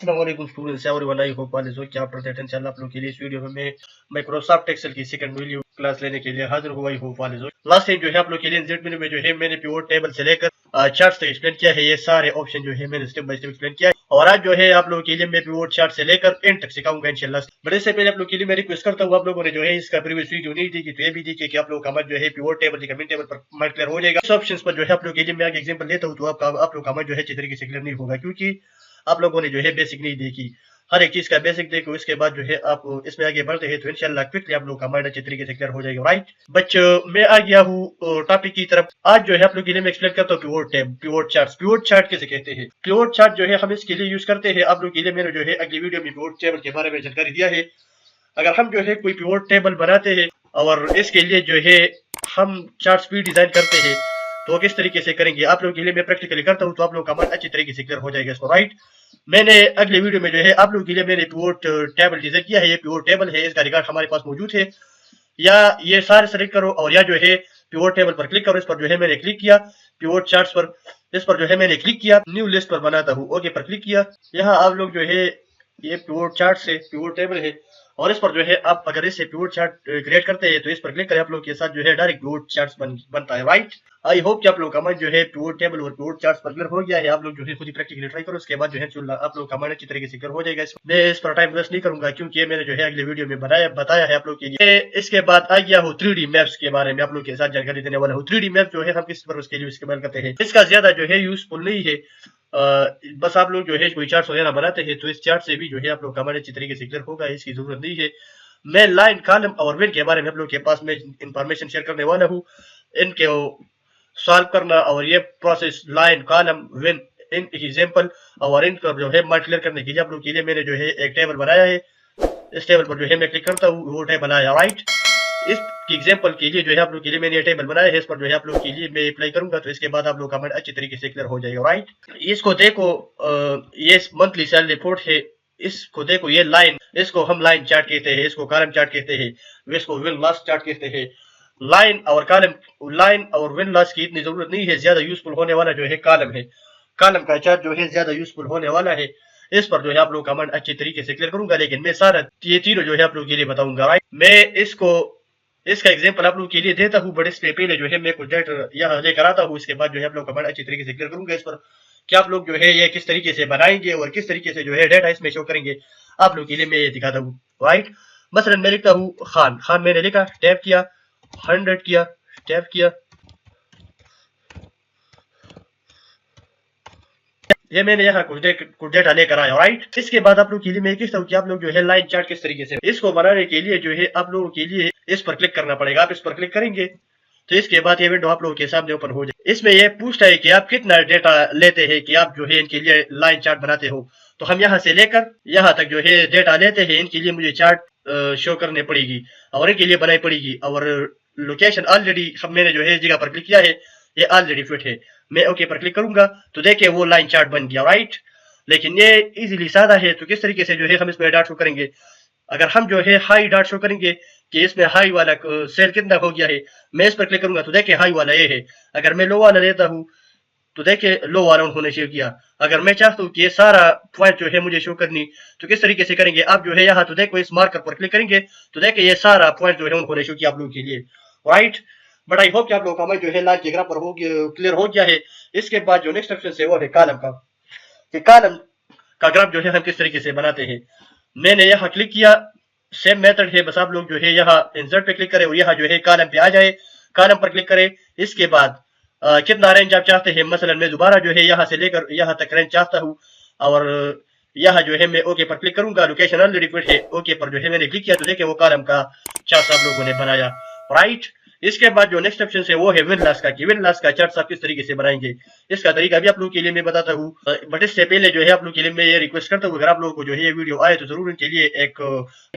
अस्सलामुअलैकुम students everyone, I hope all is okay. आप पढ़ते हैं इंशाल्लाह। आप लोग के लिए इस वीडियो में मैं माइक्रोसॉफ्ट एक्सेल की सेकंड वीडियो क्लास लेने के लिए हाजिर हुआ। I hope all is okay. Last time जो है आप लोग के लिए जेड मेनू में जो है मैंने पिवोट टेबल से लेकर चार्ट तक एक्सप्लेन किया है। ये सारे ऑप्शन जो है मैंने स्टेप बाय स्टेप एक्सप्लेन किया है और आज जो है आप लोगों के लिए मैं पिवोट चार्ट से लेकर एंड तक सिखाऊंगा इंशाल्लाह। बट इससे पहले आप लोग के लिए मैं रिक्वेस्ट करता हूँ, आप लोगों ने जो है इसका प्रीवियस वीडियो नहीं देखी तो ये भी देखिए कि आप लोग का हमारा जो है पिवोट टेबल का मेन टेबल पर हमारा क्लियर हो जाएगा। इस ऑप्शन पर जो है आप लोग के लिए मैं आगे एग्जांपल लेता हूँ तो आप लोग का हमारा जो है अच्छी तरीके से क्लियर नहीं होगा, क्योंकि आप लोगों ने जो है बेसिक नहीं देखी। हर एक चीज का बेसिक देखो, इसके बाद जो है आप इसमें आगे बढ़ते हैं तो इंशाल्लाह क्विकली आप लोग का माइंड अच्छे तरीके से क्लियर हो जाएगा। राइट बच्चों, मैं आ गया हूँ टॉपिक की तरफ। आज जो है आप लोग के लिए मैं एक्सप्लेन करता हूँ पिवोट टेब, पिवोट चार्ट। पिवोट चार्ट कैसे कहते हैं? पिवोट चार्ट जो है हम इसके लिए यूज करते हैं। आप लोग के लिए मैंने जो है अगली वीडियो में पिवोट टेबल के बारे में जानकारी दिया है। अगर हम जो है कोई पिवोट टेबल बनाते हैं और इसके लिए जो है हम चार्ट भी डिजाइन करते हैं तो किस तरीके से करेंगे आप लोगों के लिए मैं प्रैक्टिकली करता हूँ तो आप लोग का मन अच्छी तरीके से क्लियर हो जाएगा इसको। राइट, मैंने अगले वीडियो में जो है आप लोगों के लिए मैंने पिवोट टेबल डिजाइन किया है। ये पिवोट टेबल है, इसका रिकॉर्ड हमारे पास मौजूद है। या ये सारे सेलेक्ट करो और या जो है पिवोट टेबल पर क्लिक करो। इस पर जो है मैंने क्लिक किया। पिवोट चार्ट्स पर इस पर जो है मैंने क्लिक किया। न्यू लिस्ट पर बनाता हूँ, ओके पर क्लिक किया। यहाँ आप लोग जो है ये पिवोट चार्ट है, पिवोट टेबल है और इस पर जो है आप अगर इससे पिवोट चार्ट क्रिएट करते हैं तो इस पर क्लिक करें, आप लोग के साथ जो है डायरेक्ट पिवोट चार्ट बनता है। राइट, आई होप कि आप लोग का मन जो है पिवोट टेबल और पिवोट चार्ट पर क्लियर हो गया है। आप लोग जो है खुद ही प्रैक्टिकली ट्राई करो, उसके बाद जो है आप लोग का मन अच्छी तरीके से क्लियर हो जाएगा। मैं इस पर टाइम वेस्ट नहीं करूंगा क्योंकि मैंने जो है अगले वीडियो में बताया है आप लोग के लिए। इसके बाद आ गया हूँ 3D मैप्स के बारे में आप लोग के साथ जानकारी देने वाला हूँ। 3D मैप जो है हम किस पर्पस के लिए इस्तेमाल करते हैं, इसका ज्यादा जो है यूजफुल नहीं है। बस आप लोग जो है कोई चार्ट वगैरह बनाते हैं तो इस चार्ट से भी जो है आप लोग का मन अच्छी तरीके से क्लियर होगा, इसकी जरूरत नहीं है। मैं लाइन कॉलम और विन के बारे में आप लोग के पास में इंफॉर्मेशन शेयर करने वाला हूँ। इनके सॉल्व करना और ये process line column win in example और इनका जो है मार्क क्लियर करने के लिए आप लोग के लिए मैंने जो है एक टेबल बनाया है। इस टेबल पर जो है मैं क्लिक करता हूँ, वो टेबल आया। राइट, इस एग्जांपल के लिए जो है आप लोग के लिए मैंने ये टेबल बनाया है। इस पर जो है आप लोग के लिए मैं अप्लाई करूंगा तो इसके बाद आप लोग का कमेंट अच्छी तरीके से क्लियर हो जाएगा। राइट, इसको देखो, ये मंथली सेल रिपोर्ट है। इसको देखो, ये लाइन, इसको हम लाइन चार्ट कहते हैं, इसको कॉलम चार्ट कहते हैं, इसको विन लॉस चार्ट कहते हैं। लाइन और कॉलम, लाइन और विन लॉस की इतनी जरूरत नहीं है, ज्यादा यूजफुल होने वाला जो है कॉलम है। कॉलम का चार्ट जो है ज्यादा यूजफुल होने वाला है। इस पर जो है आप लोग कमेंट अच्छी तरीके से क्लियर करूंगा, लेकिन मैं सारा ये तीनों जो है आप लोग के लिए बताऊंगा। राइट, मैं इसको इसका एग्जांपल आप लोग के लिए देता हूँ, बट इससे पहले जो है मैं कुछ डेटा यहाँ लेकर आता हूँ। इसके बाद जो है आप लोग कमेंट अच्छी तरीके से क्लियर करूंगा इस पर कि आप लोग जो है ये किस तरीके से बनाएंगे और किस तरीके से जो है डेटा इसमें शो करेंगे। आप लोग के लिए मैं ये दिखाता हूँ। राइट, मसलन मैं लिखता हूँ खान। खान मैंने लिखा, टैप किया, 100 किया, टैप किया, ये मैंने यहाँ कुछ डेटा लेकर आया। राइट, इसके बाद आप लोग के लिए मैं कहता हूँ कि आप लोग जो है लाइन चार्ट किस तरीके से इसको बनाने के लिए जो है आप लोगों के लिए इस पर क्लिक करना पड़ेगा। आप इस पर क्लिक करेंगे तो इसके बाद ये विंडो आप लोगों के सामने ओपन हो जाए। इसमें ये पूछता है कि आप कितना डेटा लेते हैं कि आप जो है इनके लिए लाइन चार्ट बनाते हो। तो हम यहाँ से लेकर यहाँ तक जो है डेटा लेते हैं, इनके लिए मुझे चार्ट शो करने पड़ेगी और इनके लिए बनाई पड़ेगी। और लोकेशन ऑलरेडी मैंने जो है जगह पर क्लिक किया है, ये ऑलरेडी फिट है। मैं ओके पर क्लिक करूंगा तो देखिए वो लाइन चार्ट बन गया। राइट, लेकिन ये इजीली सादा है तो किस तरीके से जो है हम इसमें डाट शो करेंगे। अगर हम जो है हाई डाट शो करेंगे कि इसमें हाई वाला सेल कितना हो गया है, मैं इस पर क्लिक करूंगा तो देखिए हाई वाला ये है। अगर मैं लो वाला लेता हूँ तो देखिए लो वाला उन्होंने शो किया। अगर मैं चाहता हूँ कि ये सारा पॉइंट जो है मुझे शो करनी तो किस तरीके से करेंगे। आप जो है यहाँ तो देखो इस मार्कर पर क्लिक करेंगे तो देखिए ये सारा पॉइंट जो है उन्होंने शो किया आप लोगों के लिए। राइट, बट आई होप कि आप लोगों का हमें जो है लाइन के ग्राफ पर हो क्लियर हो गया है। इसके बाद जो नेक्स्ट ऑप्शन है वो है कॉलम का, कि कॉलम का ग्राफ जो है हम किस तरीके से बनाते हैं। मैंने यहाँ क्लिक किया, सेम मेथड है, बस आप लोग जो है यहाँ इंसर्ट पे क्लिक करें और यहाँ जो है कॉलम पे आ जाए। कॉलम पर क्लिक करें, इसके बाद कितना रेंज आप चाहते हैं। मसलन मैं दोबारा जो है यहाँ से लेकर यहाँ तक रेंज चाहता हूँ और यहाँ जो है मैं ओके पर क्लिक करूंगा। लोकेशन ऑलरेडी फिट है, ओके पर जो है मैंने क्लिक किया तो देखिए वो कॉलम का चार्ट आप लोगों ने बनाया। राइट, इसके बाद जो नेक्स्ट ऑप्शन है वो है विन लॉस का, कि विन लॉस का चार्ट आप किस तरीके से बनाएंगे। इसका तरीका भी आप लोगों के लिए मैं बताता हूँ, बट इससे पहले जो है आप लोगों के लिए मैं ये रिक्वेस्ट करता हूँ अगर आप लोगों को जो है ये वीडियो आए तो जरूर इनके लिए एक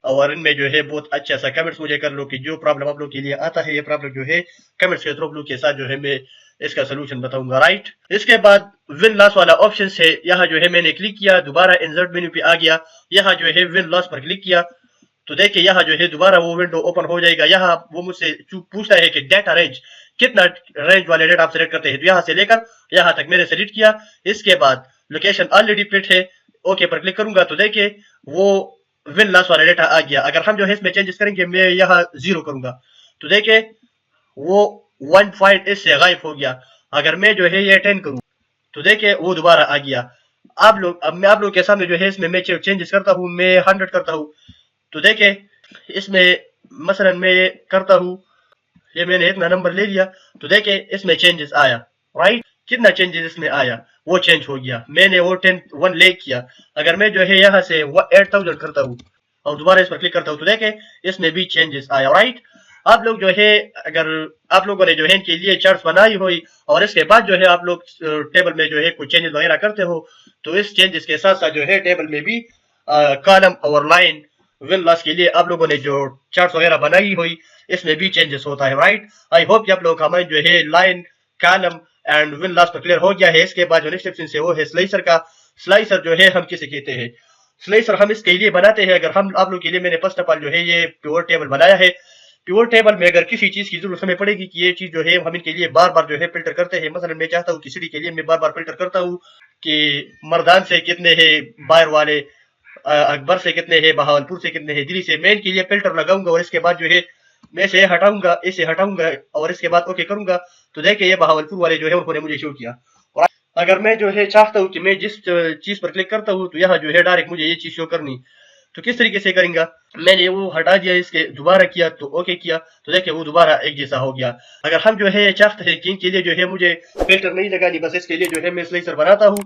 और इनमें जो है बहुत अच्छा सा कमेंट्स मुझे कर लो कि जो प्रॉब्लम आप लोग के लिए आता है ये प्रॉब्लम जो है कमेंट्स के थ्रू आप लोग के साथ जो है मैं इसका सोल्यूशन बताऊंगा। राइट, इसके बाद विन लॉस वाला ऑप्शन है, यहाँ जो है मैंने क्लिक किया, दोबारा इंसर्ट मेन्यू पे आ गया, यहाँ जो है विन लॉस पर क्लिक किया तो देखिए यहाँ जो है दोबारा वो विंडो ओपन हो जाएगा। यहाँ वो मुझसे पूछता है कि डेटा रेंज कितना रेंज वाले डेटा आप सेलेक्ट करते हैं, तो यहाँ से लेकर यहाँ तक मैंने सेलेक्ट किया। इसके बाद लोकेशन ऑलरेडी फिट है, ओके पर क्लिक करूंगा तो देखिए वो विन लॉस वाला डेटा आ गया। अगर हम जो है इसमें चेंजेस करेंगे, मैं यहाँ 0 करूंगा तो देखिए वो 1 पॉइंट इससे गायब हो गया। अगर मैं जो है ये 10 करूँ तो देखिए वो दोबारा आ गया। आप लोग, अब मैं आप लोग के सामने जो है इसमें मैं चेंजेस करता हूँ, मैं 100 करता हूँ तो देखिए इसमें मसलन मैं ये करता हूँ, ये मैंने इतना नंबर ले लिया तो देखिए इसमें चेंजेस आया, राइट। कितना चेंजेस इसमें आया, वो चेंज हो गया, मैंने वो 1 ले किया। अगर मैं जो है यहाँ से 8000 करता हूँ और दोबारा इस पर क्लिक करता हूँ तो देखें इसमें भी चेंजेस आया, राइट। आप लोग जो है, अगर आप लोगों ने जो है इनके लिए चार्ट्स बनाई हुई और इसके बाद जो है आप लोग टेबल में जो है कुछ चेंजेस वगैरह करते हो तो इस चेंजेस के साथ साथ जो है टेबल में भी कॉलम और लाइन विन लॉस के लिए आप लोगों ने जो चार्ट्स वगैरह बनाई हुई इसमें भी चेंजेस होता है, राइट। आई होप कि आप लोगों का माइंड जो है line, column and win loss पर क्लियर हो गया है। इसके बाद जो नेक्स्ट सेक्शन से वो है स्लाइसर का। स्लाइसर जो है हम किसे कहते हैं, स्लाइसर हम इसके लिए बनाते हैं, अगर हम आप लोग के लिए मैंने फर्स्ट ऑफ ऑल जो है ये प्योर टेबल बनाया है। प्योर टेबल में अगर किसी चीज की जरूरत हमें पड़ेगी कि ये चीज जो है हम इनके लिए बार बार जो है फिल्टर करते हैं, मसलन मैं चाहता हूँ कि सिटी के लिए मैं बार बार फिल्टर करता हूँ कि मर्दान से कितने हैं बाहर वाले, अकबर से कितने हैं, बहावलपुर से कितने हैं, दिल्ली से, मैं इनके लिए फिल्टर लगाऊंगा और इसके बाद जो है मैं इसे हटाऊंगा, इसे हटाऊंगा और इसके बाद ओके करूंगा तो देखिए ये बहावलपुर वाले जो है उन्होंने मुझे शो किया। और अगर मैं जो है चाहता हूँ कि मैं जिस चीज पर क्लिक करता हूँ तो यहाँ जो है डायरेक्ट मुझे ये चीज शो करनी, तो किस तरीके से करेंगे, मैंने वो हटा दिया, इसके दोबारा किया तो ओके किया तो देखिए वो दोबारा एक जैसा हो गया। अगर हम जो है चाहते हैं कि इनके लिए जो है मुझे फिल्टर नहीं लगानी, बस इसके लिए जो है मैं स्लाइसर बनाता हूँ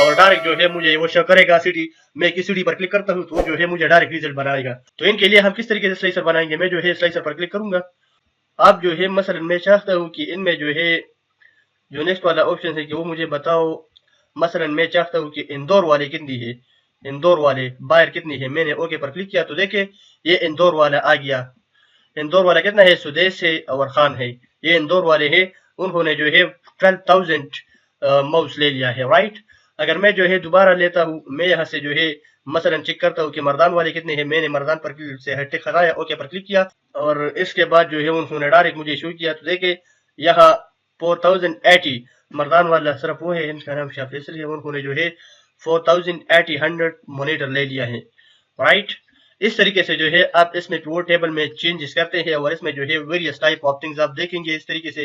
और डायरेक्ट जो है मुझे वो शो करेगा सिटी, मैं किस सिटी पर क्लिक करता हूँ तो जो है मुझे डायरेक्ट रिजल्ट बनाएगा। तो इनके लिए हम किस तरीके से स्लाइसर बनाएंगे, मैं जो है स्लाइसर पर क्लिक करूंगा। आप जो है मसलन मैं चाहता हूँ कि इनमें जो है जो नेक्स्ट वाला ऑप्शन है कि वो मुझे बताओ, मसलन मैं चाहता हूँ कि इंदौर वाले कितनी है, इंदौर वाले बाहर कितनी है, मैंने ओके पर क्लिक किया तो देखिए ये इंदौर वाला आ गया। इंदौर वाला कितना है, सुदेश है और खान है, ये इंदौर वाले हैं, उन्होंने जो है 12,000 माउस ले लिया है, राइट। अगर मैं जो है दोबारा लेता हूँ, मैं यहाँ से जो है मसलन चेक करता हूँ कि मर्दान वाले कितने हैं, मैंने मर्दान पर से हटे खराया, ओके पर क्लिक किया और इसके बाद जो है उन्होंने डायरेक्ट मुझे शो किया तो देखिए यहाँ 4080 मर्दान वाला सिर्फ वो है, इनका नाम शाह फैसल है, उन्होंने जो है 4800 मॉनिटर ले लिया है, राइट। इस तरीके से जो है आप इसमें पिवोट टेबल में चेंजेस करते हैं और इसमें जो है वेरियस टाइप ऑफ थिंग्स आप देखेंगे इस तरीके से,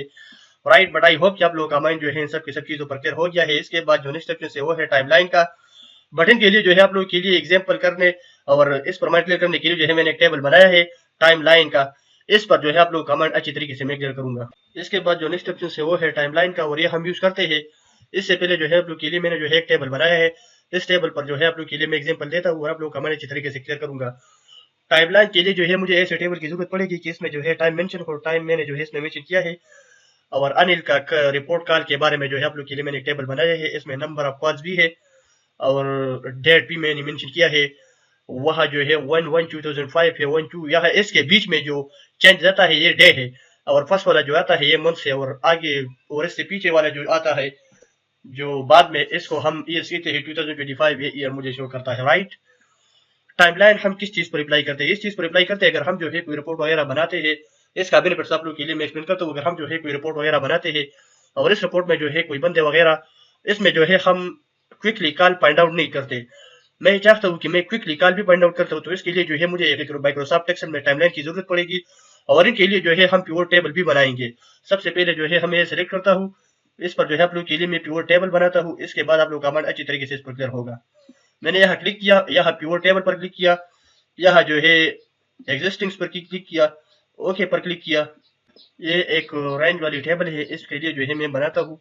राइट। बट आई होप कि आप लोगों का माइंड जो है इन सब की सब चीजों पर क्लियर हो गया है। इसके बाद जो नेक्स्ट सेक्शन से वो है टाइमलाइन का। बटन के लिए जो है आप लोगों के लिए एग्जांपल करने और इस पर माइंड क्लियर करने के लिए जो है मैंने एक टेबल बनाया है टाइमलाइन का, इस पर जो है आप लोग कमेंट अच्छी तरीके से मैं क्लियर करूंगा। इसके बाद जो नेक्स्ट ऑप्शन है वो है टाइमलाइन का और ये हम यूज करते हैं। इससे पहले जो है आप लोग के लिए मैंने जो है एक टेबल बनाया है, इस टेबल पर जो है आप लोग के लिए मैं एग्जांपल देता हूँ और आप लोग कमेंट अच्छी तरीके से क्लियर करूंगा। टाइमलाइन के लिए जो है मुझे ऐसे टेबल की जरूरत पड़ेगी कि इसमें जो है टाइम मेंशन हो, टाइम मैंने जो है इसमें मेंशन किया है और अनिल का रिपोर्ट कॉल के बारे में जो है आप लोग के लिए मैंने टेबल बनाया है, इसमें नंबर ऑफ कॉल्स भी है और डेट भी मैंने मेंशन किया है। वहाँ जो है 1/1/2005 है, 1/2 यहाँ इसके बीच में जो चेंज आता है ये डे है और फर्स्ट वाला जो आता है ये मंथ है और आगे और इससे पीछे वाला जो आता है जो बाद में इसको हम ईयर कहते हैं 2025, ये ईयर मुझे शो करता है, राइट। टाइमलाइन हम किस चीज पर अप्लाई करते हैं, इस चीज पर अप्लाई करते हैं अगर हम जो है कोई रिपोर्ट वगैरह बनाते हैं, इसका बेनिफिट्स आप लोग के लिए मैं एक्सप्लेन करता हूँ। अगर हम जो है कोई रिपोर्ट वगैरह बनाते हैं और इस रिपोर्ट में जो है कोई बंदे वगैरह, इसमें जो है हम क्विकली कॉल फाइंड आउट नहीं करते, मैं चाहता हूँ कि मैं क्विकली कॉल भी फाइंड आउट करता हूँ तो इसके लिए जो है मुझे एक माइक्रोसॉफ्ट एक्सेल में टाइमलाइन की जरूरत पड़ेगी और इनके लिए जो है हम पिवोट टेबल भी बनाएंगे। सबसे पहले जो है हम ये सेलेक्ट करता हूँ, इस पर जो है आप लोग के लिए मैं पिवोट टेबल बनाता हूँ। इसके बाद आप लोग कमांड अच्छी तरीके से इस पर क्लियर होगा। मैंने यहाँ क्लिक किया, यहाँ पिवोट टेबल पर क्लिक किया, यहाँ जो है एग्जिस्टिंग्स पर क्लिक किया, ओके पर क्लिक किया। ये एक रेंज वाली टेबल है, इसके लिए जो है मैं बनाता हूँ,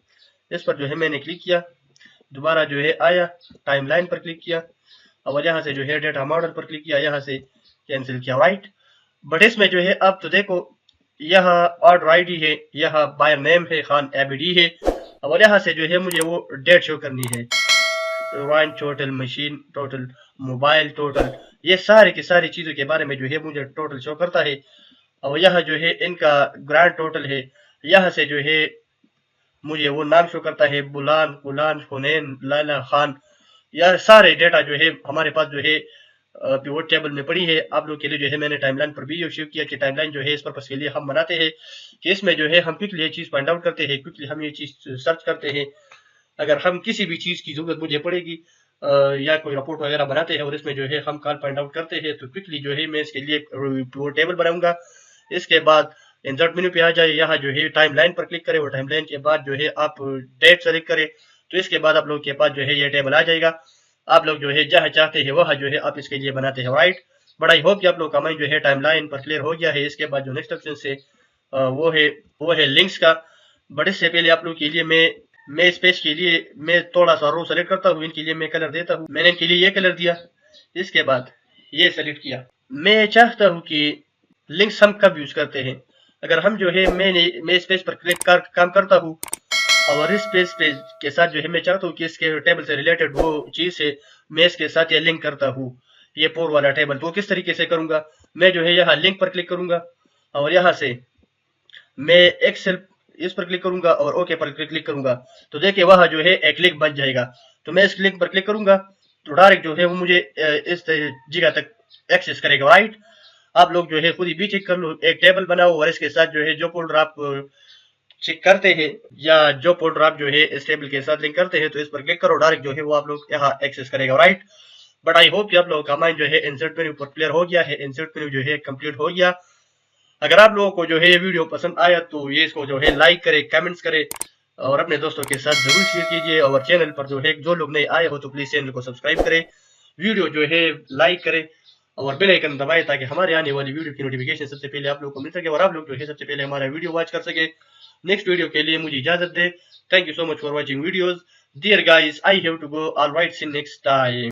इस पर जो है मैंने क्लिक किया, दोबारा जो है आया टाइमलाइन पर क्लिक किया और यहाँ से जो है डेटा मॉडल पर क्लिक किया, यहाँ से कैंसिल किया, राइट। बट इसमें जो है अब तो देखो यहाँ ऑर्डर आईडी है, यहाँ बायर नेम है, खान एबीडी है और यहाँ से जो है मुझे वो डेट शो करनी है, रॉइन total, machine total, mobile total, ये सारे की सारी चीजों के बारे में जो है मुझे टोटल शो करता है और यहाँ जो है इनका ग्रांड टोटल है, यहाँ से जो है मुझे वो नाम शो करता है, बुलान, गुलान, हुनैन, लाला, खान, यह सारे डेटा जो है हमारे पास जो है पिवोट टेबल में पड़ी है। आप लोग के लिए जो है मैंने टाइमलाइन पर भी शो किया कि टाइमलाइन जो है इस पर्पस के लिए हम बनाते हैं कि इसमें जो है हम क्विकली ये चीज फाइंड आउट करते हैं, क्विकली हम ये चीज सर्च करते हैं। अगर हम किसी भी चीज की जरूरत मुझे पड़ेगी या कोई रिपोर्ट वगैरह बनाते हैं और इसमें जो है हम कॉल फाइंड आउट करते हैं, तो क्विकली जो है मैं इसके लिए वो टेबल बनाऊंगा। इसके बाद इंसर्ट मेन्यू पे आ जाए, यहाँ जो है टाइम लाइन पर क्लिक करें और टाइम लाइन के बाद जो है आप डेट सेलेक्ट करें, तो इसके बाद आप लोग के पास जो है ये टेबल आ जाएगा। आप लोग जो है जहाँ चाहते हैं वहाँ जो है आप इसके लिए बनाते हैं, राइट। बट आई होप कि आप लोग का माइंड जो है टाइम लाइन पर क्लियर हो गया है। इसके बाद जो नेक्स्ट ऑप्शन से वो है लिंक्स का। बट इससे पहले आप लोग के लिए मैं स्पेस के लिए मैं थोड़ा सा रो सेलेक्ट करता हूँ, इनके लिए मैं कलर देता हूँ। मैंने इनके लिए ये कलर दिया, इसके बाद ये सेलेक्ट किया। मैं चाहता हूँ कि लिंक्स हम कब यूज करते हैं, अगर हम जो है मैं स्पेस पर क्लिक कर काम करता हूँ और इस स्पेस पे के साथ जो है मैं चाहता हूँ कि इसके टेबल से रिलेटेड वो चीज है मैं इसके साथ ये लिंक करता हूँ, ये पोर वाला टेबल। तो किस तरीके से करूंगा, मैं जो है यहाँ लिंक पर क्लिक करूंगा और यहाँ से मैं एक्सेल इस पर क्लिक करूंगा और ओके पर क्लिक करूंगा, तो देखिए वहां जो है एक लिंक बन जाएगा। तो मैं इस लिंक पर क्लिक करूंगा तो डायरेक्ट जो है वो मुझे इस जगह तक एक्सेस करेगा, राइट। आप लोग जो है खुद ही भी चेक कर लो, एक टेबल बनाओ और इसके साथ जो है जो फोल्डर आप चेक करते हैं या जो फोल्डर आप जो है इस टेबल के साथ लिंक करते हैं, तो इस पर क्लिक करो, डायरेक्ट जो है वो आप लोग यहाँ एक्सेस करेगा, राइट। बट आई होप कि आप लोगों का माइंड जो है इंसर्ट मेन्यू पर क्लियर हो गया है, इंसर्ट मेन्यू जो है कंप्लीट हो गया। अगर आप लोगों को जो है ये वीडियो पसंद आया तो ये इसको जो है लाइक करें, कमेंट्स करें और अपने दोस्तों के साथ जरूर शेयर कीजिए। और चैनल पर जो है जो लोग नए आए हो तो प्लीज चैनल को सब्सक्राइब करें, वीडियो जो है लाइक करें और बेल आइकन दबाएं ताकि हमारे आने वाली वीडियो की नोटिफिकेशन सबसे पहले आप लोगों को मिल सके और आप लोग जो है सबसे पहले हमारा वीडियो वॉच कर सके। नेक्स्ट वीडियो के लिए मुझे इजाजत दे। Thank you so much for watching videos dear guys, I have to go, alright, see next time.